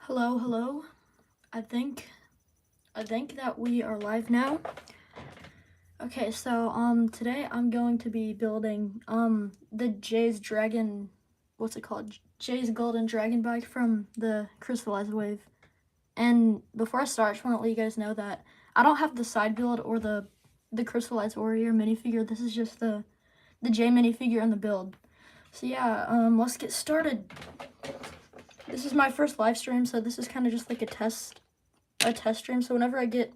Hello, hello. I think that we are live now. Okay, so today I'm going to be building the Jay's Dragon, what's it called? Jay's Golden Dragon bike from the Crystallized Wave. And before I start, I just want to let you guys know that I don't have the side build or the Crystallized Warrior minifigure. This is just the Jay minifigure and the build. So yeah, let's get started. This is my first live stream, so this is kind of just like a test stream. So whenever I get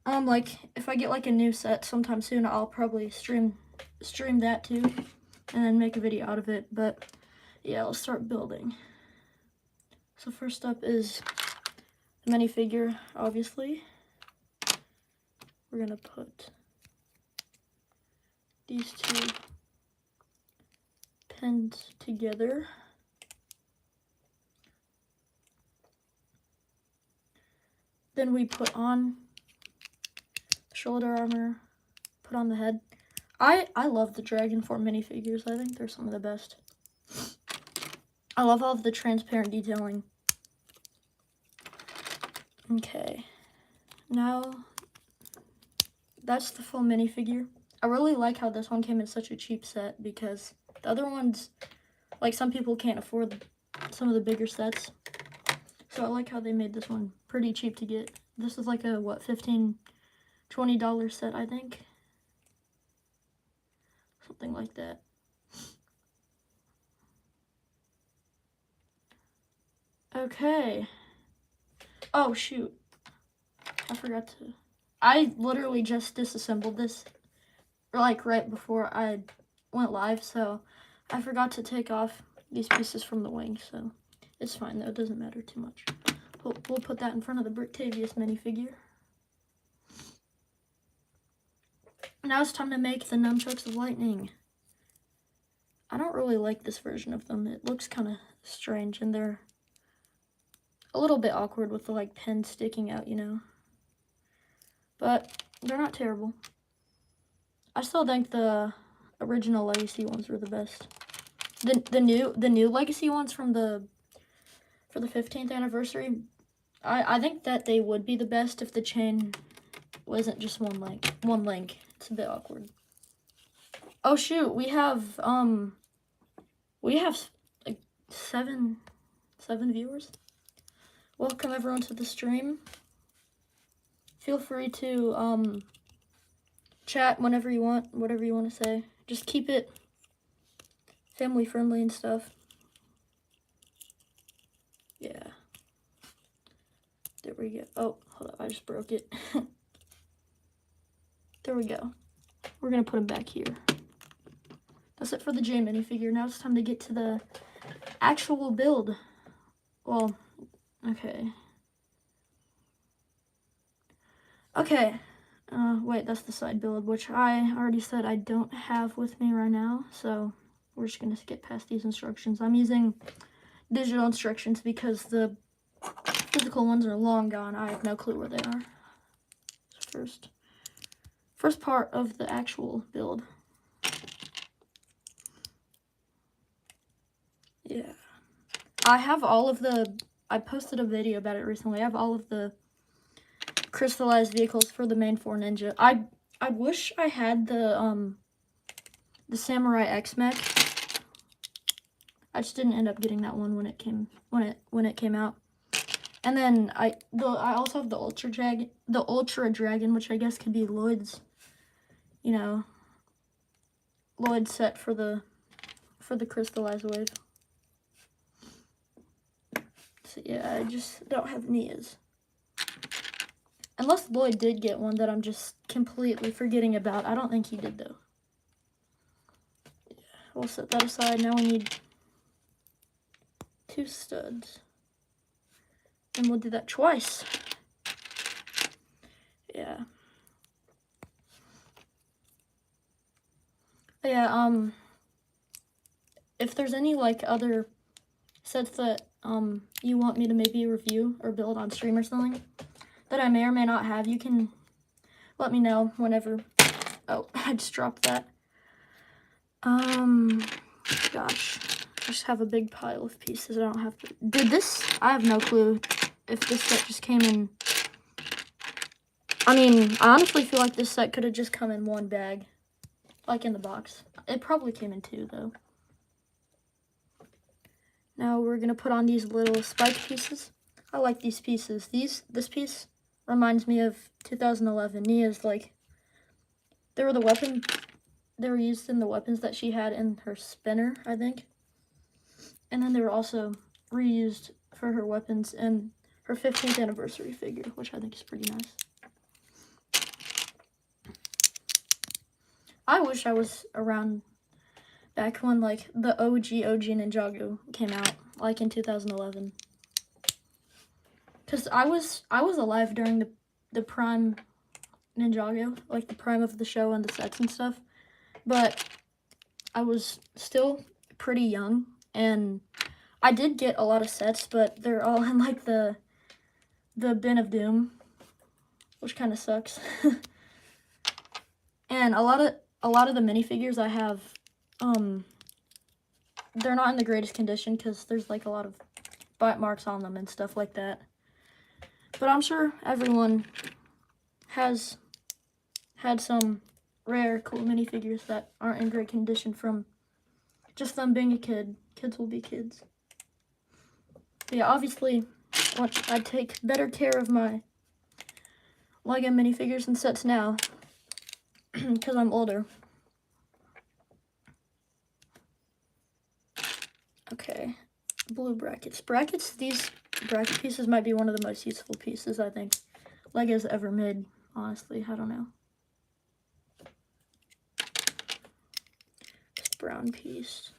like if I get like a new set sometime soon, I'll probably stream that too and then make a video out of it. But yeah, let's start building. So first up is the minifigure, obviously. We're gonna put these two pins together. Then we put on shoulder armor, put on the head. I love the Dragon Form minifigures. I think they're some of the best. I love all of the transparent detailing. Okay, now that's the full minifigure. I really like how this one came in such a cheap set because the other ones, like some people can't afford some of the bigger sets. So I like how they made this one pretty cheap to get. This is like a, what, $15, $20 set, I think. Something like that. Okay. Oh, shoot. I forgot to... I literally just disassembled this, like, right before I went live, so I forgot to take off these pieces from the wing, so it's fine, though. It doesn't matter too much. We'll put that in front of the Brictavius minifigure. Now it's time to make the Nunchucks of Lightning. I don't really like this version of them. It looks kind of strange, and they're a little bit awkward with the, like, pin sticking out, you know? But they're not terrible. I still think the original Legacy ones were the best. The new Legacy ones for the 15th anniversary, I think that they would be the best if the chain wasn't just one link. It's a bit awkward. Oh shoot, we have like seven viewers. Welcome everyone to the stream. Feel free to chat whenever you want, whatever you want to say. Just keep it family friendly and stuff. Yeah. There we go. Oh, hold up, I just broke it. There we go. We're gonna put him back here. That's it for the J minifigure. Now it's time to get to the actual build. Well, okay. Okay. Wait, that's the side build, which I already said I don't have with me right now, so we're just gonna skip past these instructions. I'm using digital instructions because the physical ones are long gone. I have no clue where they are. So first part of the actual build. Yeah. I have all of the, I posted a video about it recently. I have all of the crystallized vehicles for the main 4 Ninja. I wish I had the Samurai X mech. I just didn't end up getting that one when it came out. And then I also have the Ultra Dragon, which I guess could be Lloyd's, you know, Lloyd's set for the Crystallized Wave. So yeah, I just don't have Nia's. Unless Lloyd did get one that I'm just completely forgetting about. I don't think he did, though. Yeah, we'll set that aside. Now we need 2 studs. And we'll do that twice. Yeah. Yeah, if there's any, like, other sets that, you want me to maybe review or build on stream or something that I may or may not have, you can let me know whenever. Oh, I just dropped that. Gosh. just have a big pile of pieces. I don't have to. Did this? I have no clue if this set just came in. I mean, I honestly feel like this set could have just come in one bag, like in the box. It probably came in two, though. Now we're gonna put on these little spike pieces. I like these pieces. This piece reminds me of 2011. Nia's like, they were used in the weapons that she had in her spinner, I think. And then they were also reused for her weapons in her 15th anniversary figure, which I think is pretty nice. I wish I was around back when like the OG Ninjago came out, like in 2011. Cause I was alive during the prime Ninjago, like the prime of the show and the sets and stuff. But I was still pretty young, and I did get a lot of sets, but they're all in like the bin of doom, which kind of sucks. And a lot of the minifigures I have, they're not in the greatest condition because there's like a lot of bite marks on them and stuff like that. But I'm sure everyone has had some rare, cool minifigures that aren't in great condition from just them being a kid. Kids will be kids. But yeah, obviously, I take better care of my LEGO minifigures and sets now because I'm older. Okay, blue brackets. These bracket pieces might be one of the most useful pieces I think LEGO's ever made, honestly. I don't know. This brown piece.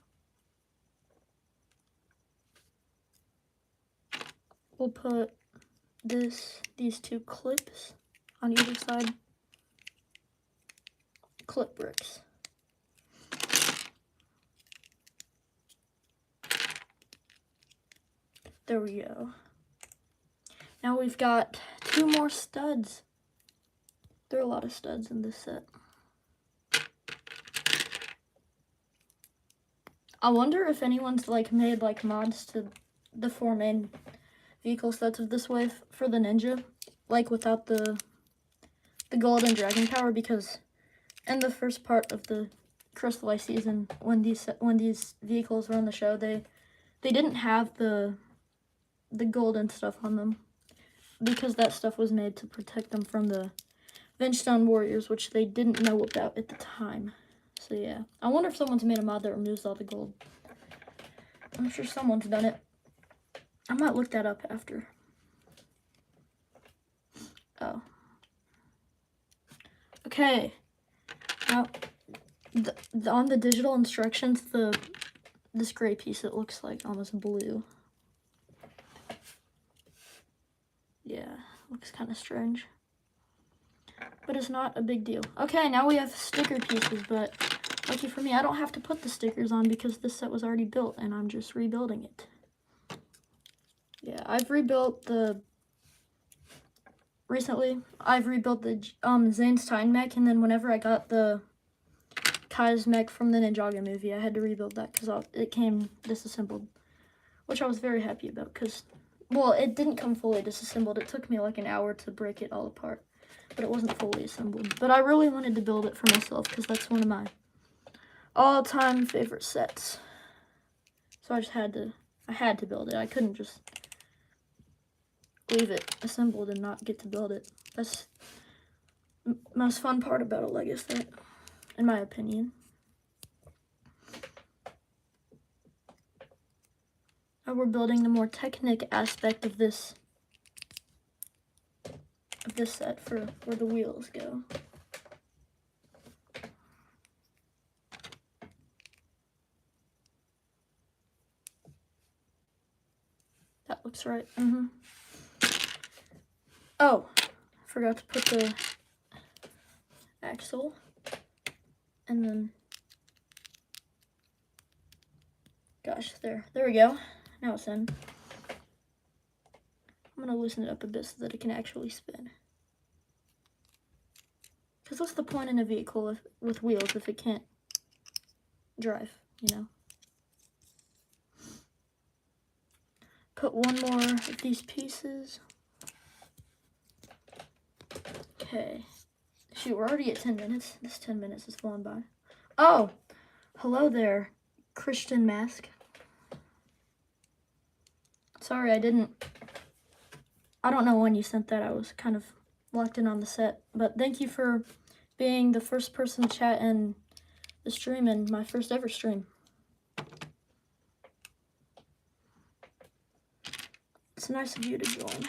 We'll put these two clips on either side. Clip bricks. There we go. Now we've got 2 more studs. There are a lot of studs in this set. I wonder if anyone's like made like mods to the 4 main vehicle sets of this wave for the Ninja, like without the golden dragon power, because in the first part of the Crystal Ice season, when these vehicles were on the show, they didn't have the golden stuff on them because that stuff was made to protect them from the Vengestone Warriors, which they didn't know about at the time. So yeah, I wonder if someone's made a mod that removes all the gold. I'm sure someone's done it. I might look that up after. Oh. Okay. Now, on the digital instructions, this gray piece, it looks like almost blue. Yeah, looks kind of strange. But it's not a big deal. Okay, now we have sticker pieces, but lucky for me, I don't have to put the stickers on because this set was already built and I'm just rebuilding it. Yeah, recently, I've rebuilt the Zane's Titan mech, and then whenever I got the Kai's mech from the Ninjago movie, I had to rebuild that because it came disassembled, which I was very happy about because, well, it didn't come fully disassembled. It took me like an hour to break it all apart, but it wasn't fully assembled. But I really wanted to build it for myself because that's one of my all-time favorite sets. So I had to build it. I couldn't just leave it assembled and not get to build it. That's the most fun part about a LEGO set, in my opinion. Now we're building the more Technic aspect of this set for where the wheels go. That looks right. Oh, forgot to put the axle, and then, gosh, there we go. Now it's in. I'm gonna loosen it up a bit so that it can actually spin. Because what's the point in a vehicle with wheels if it can't drive, you know? put one more of these pieces. Okay. Shoot, we're already at 10 minutes. This 10 minutes is flying by. Oh, hello there, Christian Mask. Sorry, I don't know when you sent that. I was kind of locked in on the set. But thank you for being the first person to chat in the stream and my first ever stream. It's nice of you to join.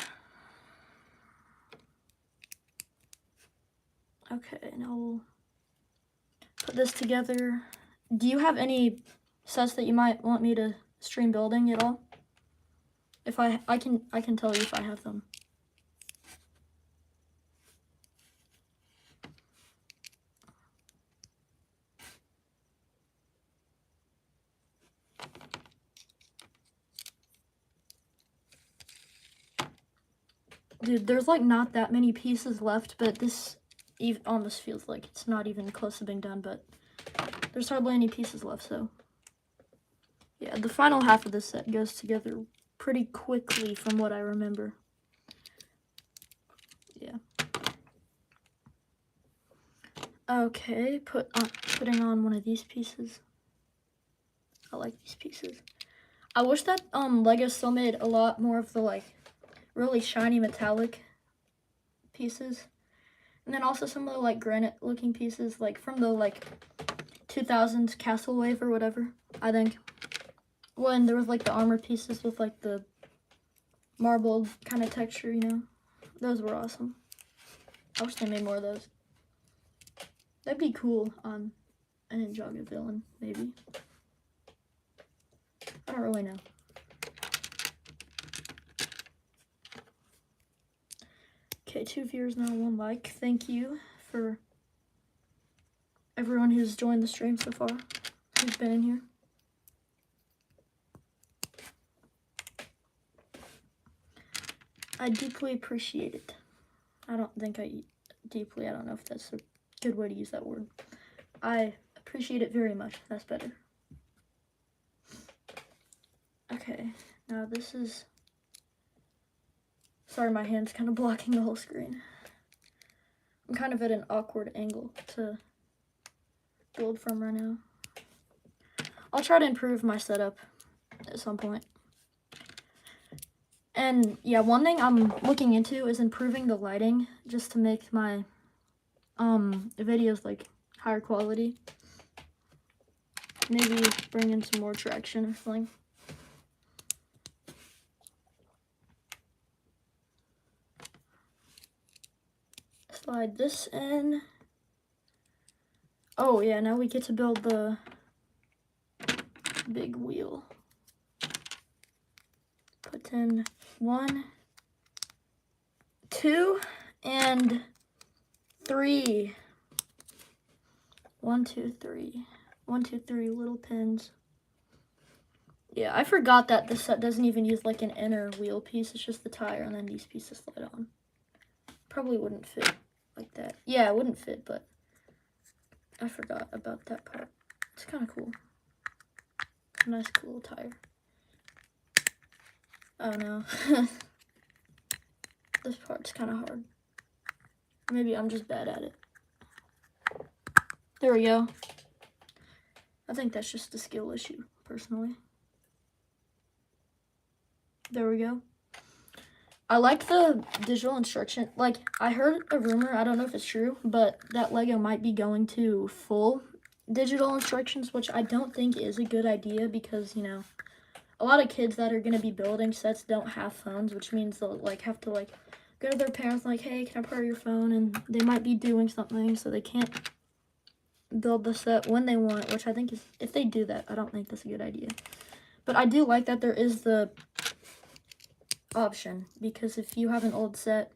Okay, now we'll put this together. Do you have any sets that you might want me to stream building at all? If I can tell you if I have them. Dude, there's like not that many pieces left, but this almost feels like it's not even close to being done, but there's hardly any pieces left, so. Yeah, the final half of this set goes together pretty quickly from what I remember. Yeah. Okay, putting on one of these pieces. I like these pieces. I wish that Lego still made a lot more of the like really shiny metallic pieces. And then also some of the like granite looking pieces, like from the like 2000s Castle Wave or whatever, I think. When there was like the armor pieces with like the marbled kind of texture, you know. Those were awesome. I wish they made more of those. That'd be cool on a Ninjago villain, maybe. I don't really know. Okay, 2 viewers now, 1 like. Thank you for everyone who's joined the stream so far, who's been in here. I deeply appreciate it. I don't know if that's a good way to use that word. I appreciate it very much. That's better. Okay, now this is... Sorry, my hand's kind of blocking the whole screen. I'm kind of at an awkward angle to build from right now. I'll try to improve my setup at some point. And yeah, one thing I'm looking into is improving the lighting just to make my videos like higher quality. Maybe bring in some more traction or something. Slide this in. Oh yeah, now we get to build the big wheel. Put in 1, 2, and 3. 1, 2, 3. 1, 2, 3 little pins. Yeah, I forgot that this set doesn't even use like an inner wheel piece. It's just the tire and then these pieces slide on. Probably wouldn't fit like that. Yeah, it wouldn't fit, but I forgot about that part. It's kind of cool. Nice, cool tire. Oh no. This part's kind of hard. Maybe I'm just bad at it. There we go. I think that's just a skill issue, personally. There we go. I like the digital instruction. Like, I heard a rumor, I don't know if it's true, but that Lego might be going to full digital instructions, which I don't think is a good idea because, you know, a lot of kids that are going to be building sets don't have phones, which means they'll, like, have to, like, go to their parents, like, hey, can I borrow your phone? And they might be doing something, so they can't build the set when they want, which I think is, if they do that, I don't think that's a good idea. But I do like that there is the option, because if you have an old set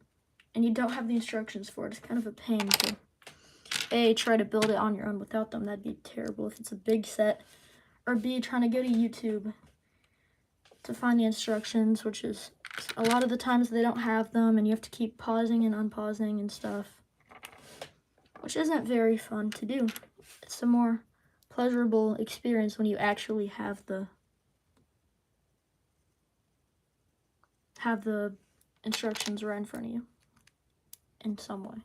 and you don't have the instructions for it, it's kind of a pain to A, try to build it on your own without them. That'd be terrible if it's a big set, or B, trying to go to YouTube to find the instructions, which is a lot of the times they don't have them and you have to keep pausing and unpausing and stuff, which isn't very fun to do. It's a more pleasurable experience when you actually have the have the instructions right in front of you in some way.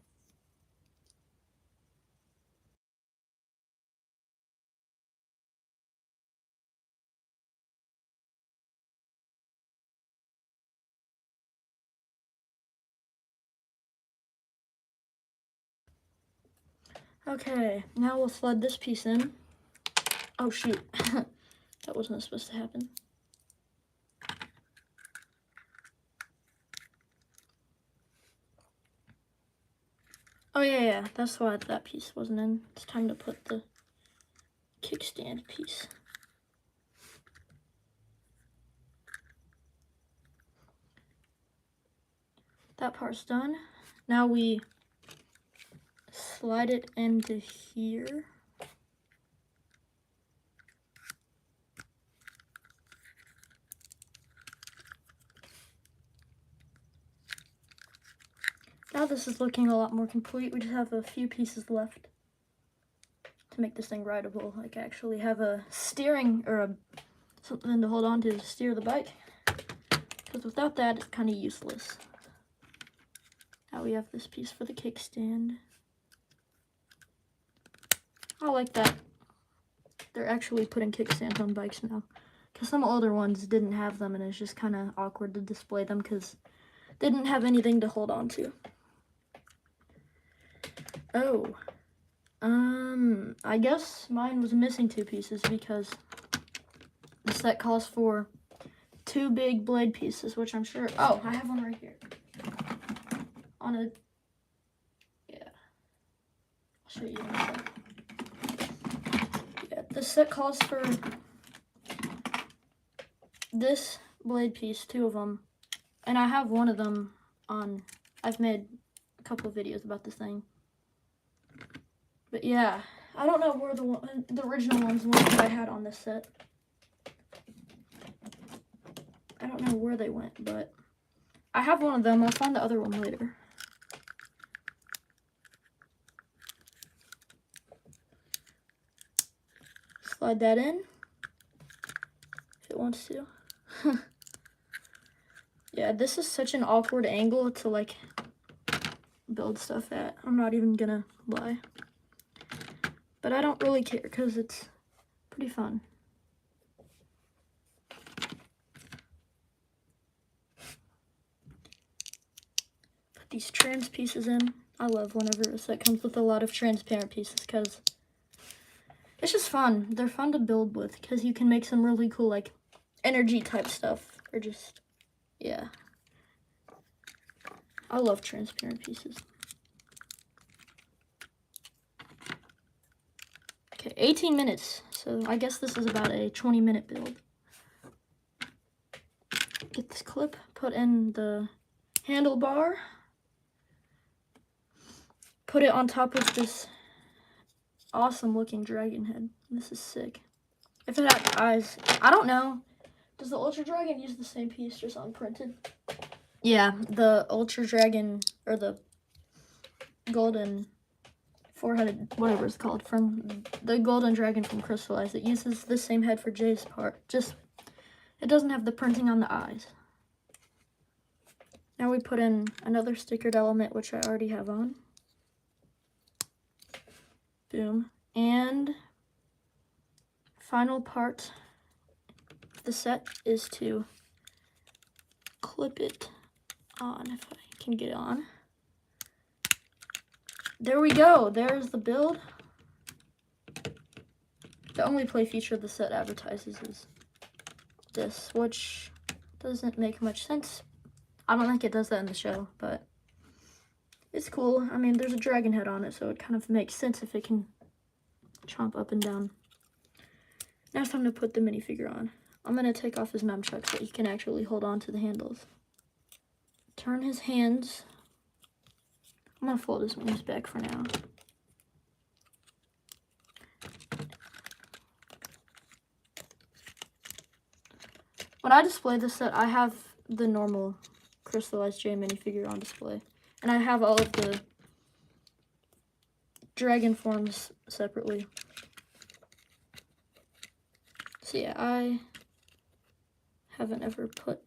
Okay, now we'll slide this piece in. Oh shoot, that wasn't supposed to happen. Oh yeah, that's why that piece wasn't in. It's time to put the kickstand piece. That part's done. Now we slide it into here. Now this is looking a lot more complete. We just have a few pieces left to make this thing rideable. Like actually have a steering or something to hold on to steer the bike. Because without that, it's kind of useless. Now we have this piece for the kickstand. I like that they're actually putting kickstands on bikes now. Because some older ones didn't have them and it's just kind of awkward to display them because they didn't have anything to hold on to. Oh, I guess mine was missing 2 pieces because the set calls for 2 big blade pieces, which I'm sure, oh, I have one right here. On a, yeah, I'll show you in a sec. Yeah, the set calls for this blade piece, 2 of them, and I have one of them on, I've made a couple of videos about this thing. But yeah, I don't know where the original ones went that I had on this set. I don't know where they went, but I have one of them. I'll find the other one later. Slide that in if it wants to. Yeah, this is such an awkward angle to like build stuff at. I'm not even gonna lie. But I don't really care because it's pretty fun. Put these trans pieces in. I love whenever a set comes with a lot of transparent pieces because it's just fun. They're fun to build with because you can make some really cool like energy type stuff or just, yeah. I love transparent pieces. Okay, 18 minutes. So I guess this is about a 20-minute build. Get this clip, put in the handlebar. Put it on top of this awesome looking dragon head. This is sick. If it had eyes, I don't know. Does the Ultra Dragon use the same piece just unprinted? Yeah, the Ultra Dragon, or the golden four-headed, whatever it's called, from the golden dragon from Crystalized. It uses the same head for Jay's part. Just, it doesn't have the printing on the eyes. Now we put in another stickered element, which I already have on. Boom. And final part of the set is to clip it on, if I can get it on. There we go. There's the build. The only play feature the set advertises is this, which doesn't make much sense. I don't think it does that in the show, but it's cool. I mean, there's a dragon head on it, so it kind of makes sense if it can chomp up and down. Now it's time to put the minifigure on. I'm going to take off his nunchucks so he can actually hold on to the handles. Turn his hands. I'm going to fold his wings back for now. When I display this set, I have the normal Crystalized Jay minifigure on display. And I have all of the dragon forms separately. So yeah, I haven't ever put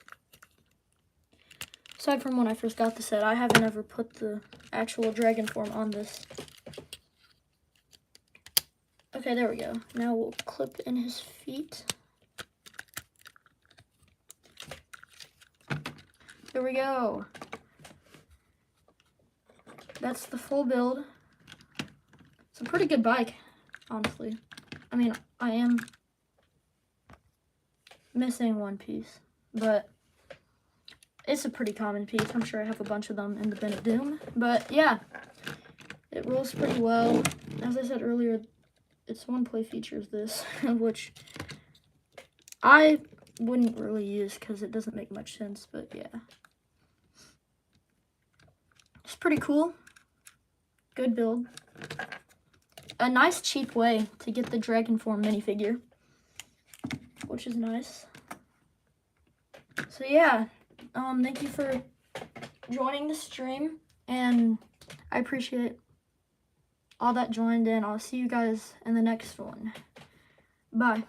aside from when I first got the set, I haven't ever put the actual dragon form on this. Okay, there we go. Now we'll clip in his feet. There we go. That's the full build. It's a pretty good bike, honestly. I mean, I am missing one piece, but it's a pretty common piece. I'm sure I have a bunch of them in the Bennett Doom. But yeah, it rolls pretty well. As I said earlier, its one play features this, which I wouldn't really use because it doesn't make much sense, but yeah. It's pretty cool. Good build. A nice cheap way to get the Dragon Form minifigure, which is nice. So yeah, thank you for joining the stream, and I appreciate all that joined in. I'll see you guys in the next one. Bye.